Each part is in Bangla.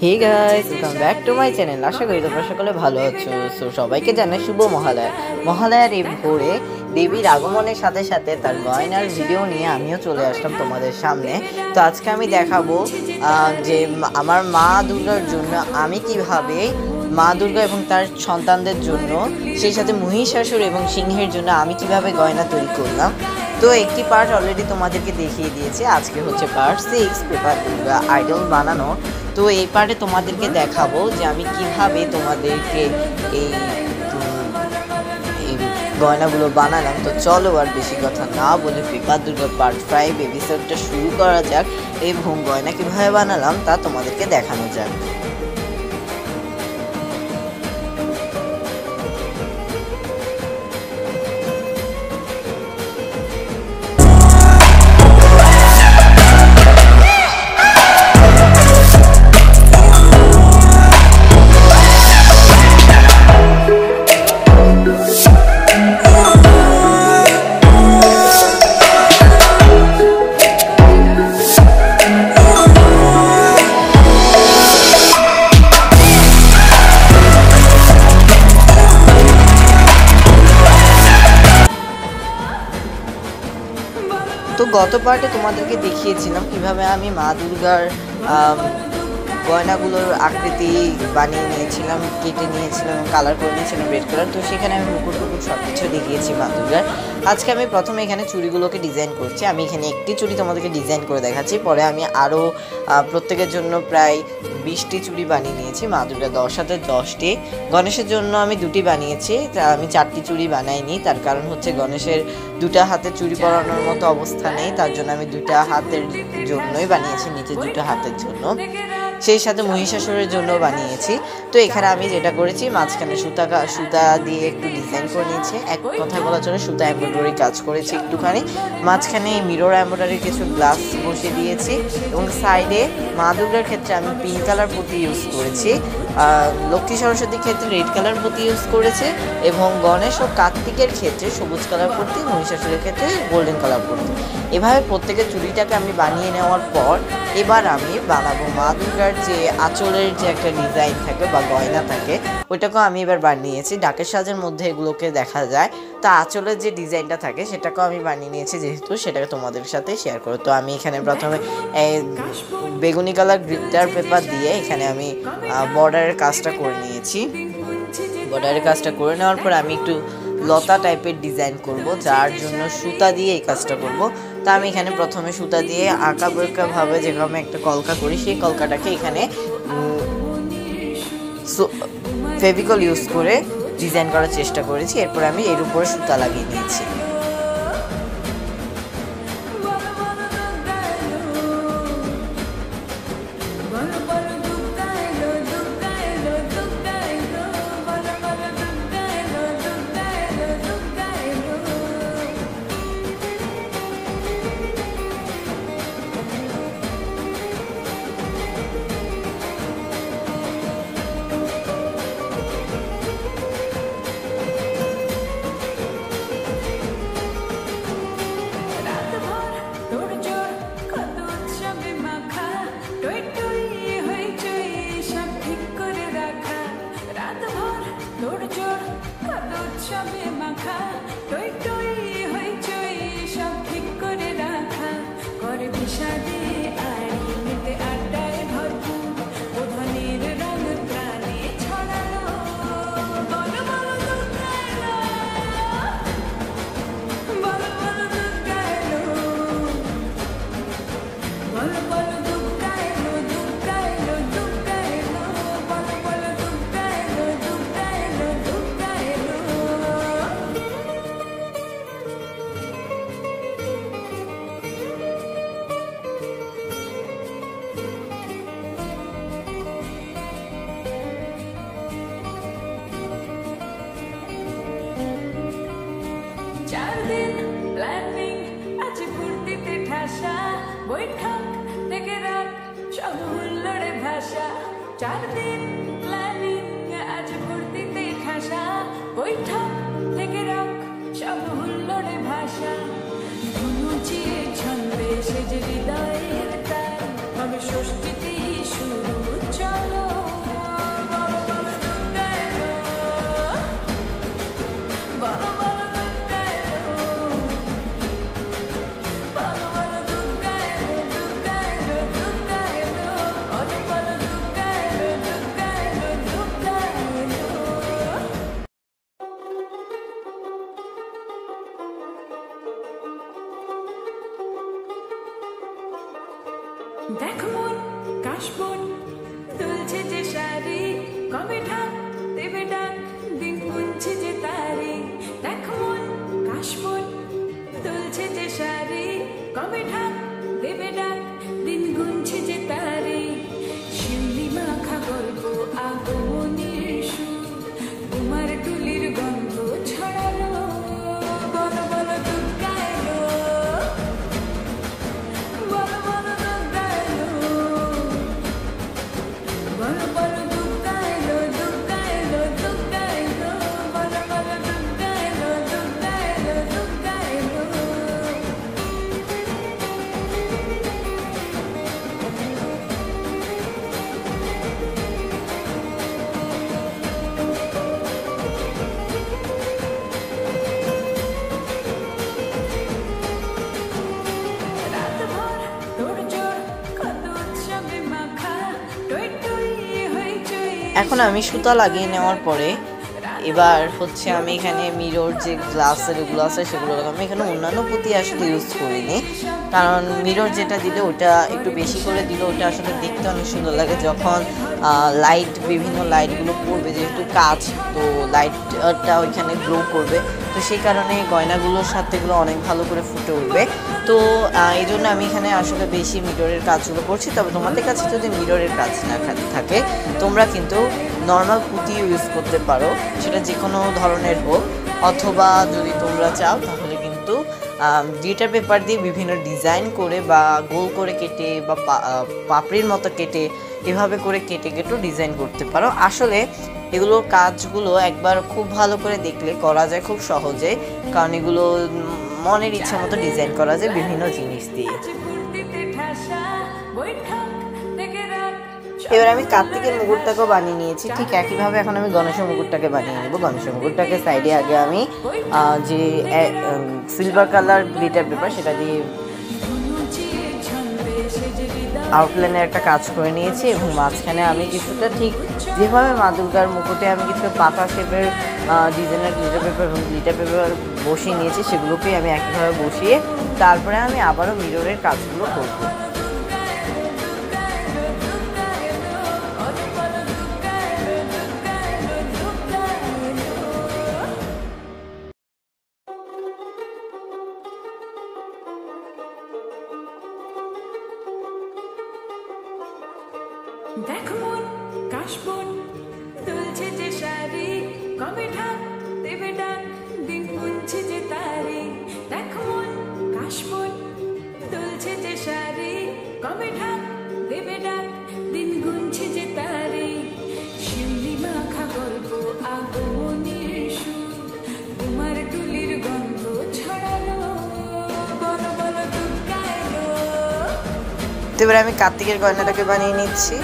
Hey guys, welcome back to my channel. আশা করি তোমরা সকলে ভালো আছো। সো সবাইকে জানাই শুভ মহালয়া। মহালয়ার এই ভোরে দেবীর আগমনের সাথে সাথে তার গয়নার ভিডিও নিয়ে আমিও চলে আসলাম তোমাদের সামনে। তো আজকে আমি দেখাবো যে আমার মা দুর্গার জন্য আমি কিভাবে মা দুর্গা এবং তার সন্তানদের জন্য, সেই সাথে মহিষাসুর এবং সিংহের জন্য আমি কিভাবে গয়না তৈরি করলাম। তো একটি পার্ট অলরেডি তোমাদেরকে দেখিয়ে দিয়েছে, আজকে হচ্ছে পার্ট 6 পেপার দুর্গা আইডল বানানো। তো এই পার্টে তোমাদেরকে দেখাবো যে আমি কিভাবে তোমাদেরকে এই গয়নাগুলো বানালাম। তো চলো আর বেশি কথা না বলে পেপার দুর্গা পার্ট 5 এপিসোডটা শুরু করা যাক এবং গয়না কিভাবে বানালাম তা তোমাদেরকে দেখানো যাক। তো গত পার্টে তোমাদেরকে দেখিয়েছিলাম কিভাবে আমি মা দুর্গার গয়নাগুলোর আকৃতি বানিয়ে নিয়েছিলাম, কেটে নিয়েছিলাম, কালার করে নিয়েছিলাম রেড কালার। তো সেখানে আমি মুকুট টুকুট সব কিছু দেখিয়েছি মা দুর্গার। আজকে আমি প্রথমে এখানে চুড়িগুলোকে ডিজাইন করছি। আমি এখানে একটি চুড়ি তোমাদেরকে ডিজাইন করে দেখাচ্ছি, পরে আমি আরও প্রত্যেকের জন্য প্রায় 20টি চুড়ি বানিয়ে নিয়েছি। মা দুর্গা 10 হাতে 10টি। গণেশের জন্য আমি 2টি বানিয়েছি, আমি 4টি চুড়ি বানাইনি। তার কারণ হচ্ছে গণেশের 2টা হাতে চুড়ি পরানোর মতো অবস্থা নেই, তার জন্য আমি 2টা হাতের জন্যই বানিয়েছি, নিচে 2টা হাতের জন্য। সেই সাথে মহিষাসুরের জন্য বানিয়েছি। তো এখানে আমি যেটা করেছি, মাঝখানে সুতা দিয়ে একটু ডিজাইন করে নিয়েছি। এক কথায় বলা চলে সুতা এমব্রয়ডারি কাজ করেছি একটুখানি। মাঝখানে মিরর এমব্রয়ডারির কিছু গ্লাস বসিয়ে দিয়েছি এবং সাইডে মা দুর্গার ক্ষেত্রে আমি পিঙ্ক কালার পুঁতি ইউজ করেছি, লক্ষ্মী সরস্বতীর ক্ষেত্রে রেড কালার পুঁতি ইউজ করেছে এবং গণেশ ও কার্তিকের ক্ষেত্রে সবুজ কালার পুঁতি, মহিষাসুরের ক্ষেত্রে গোল্ডেন কালার পুঁতি। এভাবে প্রত্যেকের চুড়িটাকে আমি বানিয়ে নেওয়ার পর এবার আমি বানাবো মা দুর্গার যে আঁচলের যে একটা ডিজাইন থাকে বা গয়না থাকে, ওইটাকেও আমি এবার বানিয়েছি। ডাকের সাজের মধ্যে এগুলোকে দেখা যায়, তা আঁচলের যে ডিজাইনটা থাকে সেটাকেও আমি বানিয়ে নিয়েছি, যেহেতু সেটাকে তোমাদের সাথে শেয়ার করো। তো আমি এখানে প্রথমে বেগুনি কালার গ্লিটার পেপার দিয়ে এখানে আমি বর্ডারের কাজটা করে নিয়েছি। বর্ডারের কাজটা করে নেওয়ার পর আমি একটু লতা টাইপের ডিজাইন করব, যার জন্য সুতা দিয়ে এই কাজটা করব। তা আমি এখানে প্রথমে সুতা দিয়ে আঁকা বাঁকাভাবে যেভাবে একটা কলকা করি, সেই কলকাটাকে এখানে ফেভিকল ইউজ করে ডিজাইন করার চেষ্টা করেছি। এরপর আমি এর উপরে সুতা লাগিয়ে নিয়েছি। বৈঠক থেকে রাত সব হুল্লোড়ে ভাষা, 4 দিন প্ল্যানিং আজ ভর্তিতে ঠাসা। বৈঠক থেকে রাত সব হুল্লোড়ে ভাষা, ধনুচিয়ে ছন্দে সেজে হৃদয়ের তার হবে ষষ্ঠীতে শুরু চলো। কবে ঢাক দেবে ডাক দিন গুনছে যে তারি দেখ মন কাশবন দুলছে যে শাড়ি কবে ঢাক দেবে ডাক দিন গুনছে যে তারি শিউলি মাখা গল্প আগমনের সুর তোমার টুলির গন্ধ ছড়ালো বলো বলো দুর্গা এলো বলো বলো দুর্গা এলো বলো বলো দুর্গা এলো দুর্গা এলো দুর্গা এলো বলো বলো দুর্গা এলো দুর্গা এলো দুর্গা এলো রাতভর তোড়জোড় কত উৎসবে মাখা টই টই হইচই এখন আমি সুতা লাগিয়ে নেওয়ার পরে এবার হচ্ছে আমি এখানে মিরর যে গ্লাসের এগুলো আছে সেগুলো আমি এখানে অন্যান্য পুঁতি আসলে ইউজ করিনি, কারণ মিরর যেটা দিলে ওটা একটু বেশি করে দিলে ওটা আসলে দেখতে অনেক সুন্দর লাগে যখন লাইট বিভিন্ন লাইটগুলো পড়বে, যেহেতু কাচ তো লাইটটা ওইখানে গ্লো করবে, তো সেই কারণে গয়নাগুলোর সাথে এগুলো অনেক ভালো করে ফুটে উঠবে। তো এই জন্য আমি এখানে আসলে বেশি মিররের কাজগুলো করছি। তবে তোমাদের কাছে যদি মিররের কাজ না থাকে তোমরা কিন্তু নর্মাল পুঁতি ইউজ করতে পারো, সেটা যে কোনো ধরনের হোক, অথবা যদি তোমরা চাও তাহলে কিন্তু গ্লিটার পেপার দিয়ে বিভিন্ন ডিজাইন করে বা গোল করে কেটে বা পাপড়ির মতো কেটে এভাবে করে কেটে কেটেও ডিজাইন করতে পারো। আসলে এগুলো কাজগুলো একবার খুব ভালো করে দেখলে করা যায় খুব সহজে, কারণ এগুলো মনের ইচ্ছা মতো ডিজাইন করা যায় বিভিন্ন জিনিস দিয়ে। এবার আমি কার্তিকের মুকুটটাকেও বানিয়ে নিয়েছি, ঠিক একইভাবে এখন আমি গণেশের মুকুটটাকে বানিয়ে নেব। গণেশের মুকুটটাকে সাইডে আগে আমি যে সিলভার কালার গ্লিটার পেপার সেটা দিয়ে আউটলাইনের একটা কাজ করে নিয়েছি, এবং মাঝখানে আমি কিছুটা ঠিক যেভাবে মা দুর্গার মুকুটে আমি কিছু পাতা শেপের ডিজাইনের গ্লিটার পেপার এবং গ্লিটার পেপার বসিয়ে নিয়েছি, সেগুলোকেই আমি একইভাবে বসিয়ে তারপরে আমি আবারও মিররের কাজগুলো করবো। দেখ মন কাশবন দুলছে যে শাড়ি কবে ঢাক দেবে ডাক দিন গুনছে যে তারি দেখ মন কাশবন দুলছে যে শাড়ি কবে ঢাক দেবে ডাক দিন গুনছে যে তারি শিউলি মাখা গল্প আগমনের সুর তোমার টুলির গন্ধ ছড়ালো বলো বলো দুর্গা এলো এবার আমি কার্তিকের গয়নাটাকে বানিয়ে নিচ্ছি।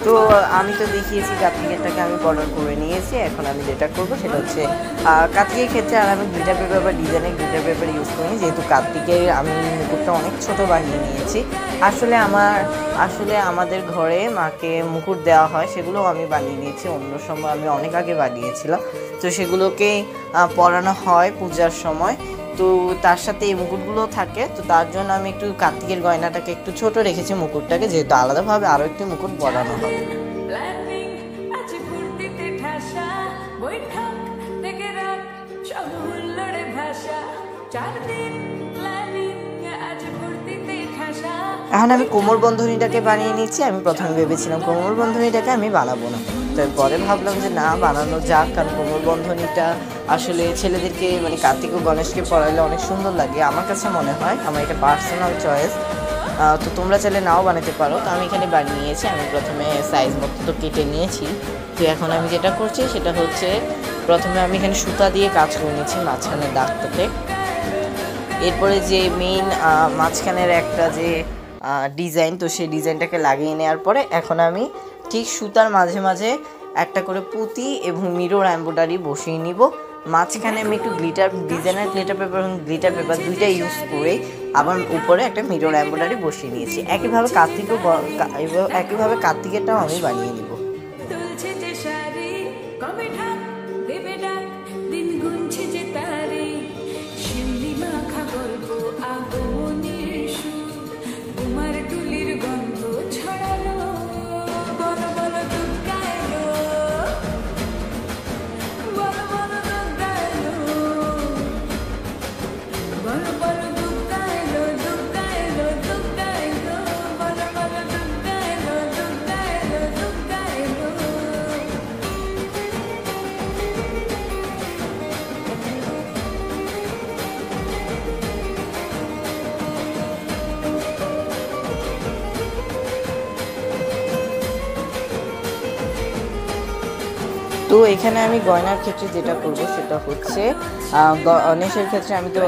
তো আমি তো দেখিয়েছি কার্তিকেরটাকে আমি বর্ডার করে নিয়েছি। এখন আমি যেটা করবো সেটা হচ্ছে কার্তিকের ক্ষেত্রে আর আমি গ্লিটার পেপার বা ডিজাইনের গ্লিটার পেপার ইউজ করিনি, যেহেতু কার্তিকের আমি মুকুটটা অনেক ছোট বানিয়ে নিয়েছি। আসলে আমাদের ঘরে মাকে মুকুট দেওয়া হয়, সেগুলোও আমি বানিয়ে নিয়েছি। অন্য সময় আমি অনেক আগে বানিয়েছিলাম, তো সেগুলোকে পরানো হয় পূজার সময়। তো তার সাথে এই মুকুটগুলো থাকে, তো তার জন্য আমি একটু কার্তিকের গয়নাটাকে একটু ছোট রেখেছি মুকুটটাকে, যেহেতু আলাদাভাবে আরও একটি মুকুট পরানো হবে। চার দিন প্ল্যানিং আজ ভর্তিতে এখন আমি কোমর বন্ধনীটাকে বানিয়ে নিচ্ছি। আমি প্রথমে ভেবেছিলাম কোমর বন্ধনীটাকে আমি বানাবো না, তো পরে ভাবলাম যে না, বানানো যাক, কারণ কোমর বন্ধনীটা আসলে ছেলেদেরকে মানে কার্তিক ও গণেশকে পরাইলে অনেক সুন্দর লাগে আমার কাছে মনে হয়। আমার এটা পার্সোনাল চয়েস, তো তোমরা চাইলে নাও বানাতে পারো। তো আমি এখানে বানিয়ে নিয়েছি। আমি প্রথমে সাইজ মতো তো কেটে নিয়েছি। তো এখন আমি যেটা করছি সেটা হচ্ছে প্রথমে আমি এখানে সুতা দিয়ে কাজ করে নিয়েছি মাঝখানের দাগটাতে। এরপরে যে মেইন মাঝখানের একটা যে ডিজাইন, তো সেই ডিজাইনটাকে লাগিয়ে নেওয়ার পরে এখন আমি ঠিক সুতার মাঝে মাঝে একটা করে পুঁতি এবং মিরর এমব্রয়ডারি বসিয়ে নিব। মাঝখানে আমি একটু গ্লিটার ডিজাইনার গ্লিটার পেপার এবং গ্লিটার পেপার দুইটা ইউজ করে আবার উপরে একটা মিরর এমব্রয়ডারি বসিয়ে নিয়েছি। একইভাবে কার্তিকেরটাও আমি বানিয়ে নিব। তো এখানে আমি গয়নার ক্ষেত্রে যেটা করব সেটা হচ্ছে গণেশের ক্ষেত্রে আমি তো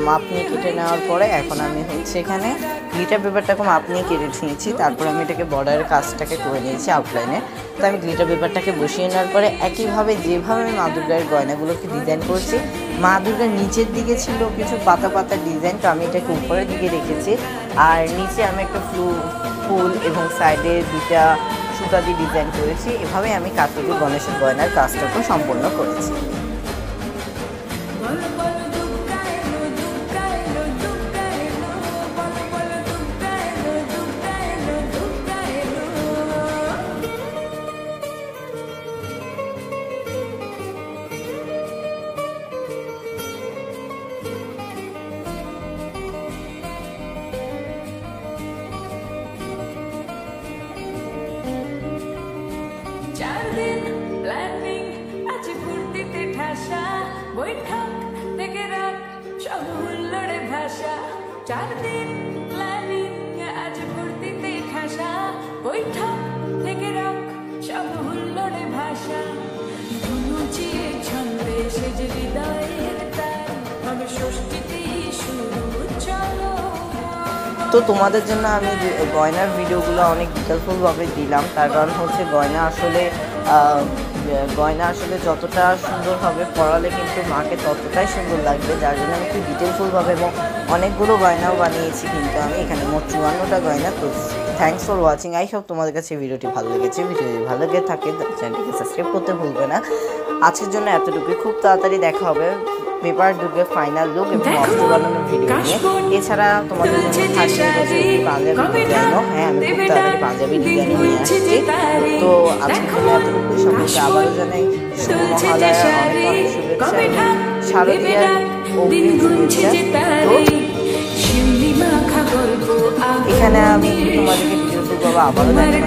মাপ নিয়ে কেটে নেওয়ার পরে এখন আমি হচ্ছে এখানে গ্লিটার পেপারটাকে মাপ নিয়ে কেটে নিয়েছি। তারপর আমি এটাকে বর্ডারের কাজটাকে করে নিয়েছি আউটলাইনে। তো আমি গ্লিটার পেপারটাকে বসিয়ে নেওয়ার পরে একইভাবে যেভাবে আমি মা দুর্গার গয়নাগুলোকে ডিজাইন করেছি, মা দুর্গার নিচের দিকে ছিল কিছু পাতা পাতা ডিজাইন, তো আমি এটাকে উপরের দিকে রেখেছি। আর নিচে আমি একটা ফুল এবং সাইডে দুটা সুতা দিয়ে ডিজাইন করেছি। এভাবে আমি কার্তিক গণেশের গয়নার কাজটাকে সম্পূর্ণ করেছি। তো তোমাদের জন্য আমি গয়নার ভিডিওগুলো অনেক ডিটেলফুলভাবে দিলাম, তার কারণ হচ্ছে গয়না আসলে যতটা সুন্দর হবে পরালে কিন্তু মাকে ততটাই সুন্দর লাগবে, যার জন্য আমি একটু ডিটেলফুলভাবে এবং অনেকগুলো গয়নাও বানিয়েছি কিন্তু আমি এখানে মোট 54টা গয়না। তো thanks for watching. I hope তোমাদের কাছে ভিডিওটি ভালো লেগেছে। ভিডিওটি ভালো লেগে থাকে চ্যানেলটিকে সাবস্ক্রাইব করতে ভুলবে না। আজকের জন্য এতটুকুই, খুব তাড়াতাড়ি দেখা হবে পেপার দুর্গের ফাইনাল লুক এবং অস্ত্র বানানোর ভিডিও নিয়ে। এছাড়া তোমাদের জন্য থাকবে পাঞ্জাবি ডিজাইনও। হ্যাঁ, আমি খুব তাড়াতাড়ি পাঞ্জাবি ডিজাইন নিয়ে আসছি। তো আজকের জন্য এতটুকুই। সকলকে আবারও জানাই শুভ মহালয়া, অনেক অনেক শুভেচ্ছা এবং শারদীয়ার অগ্রিম শুভেচ্ছা। তো এখানে আমি তোমাদেরকে ভিডিও করবো আবারও দেখা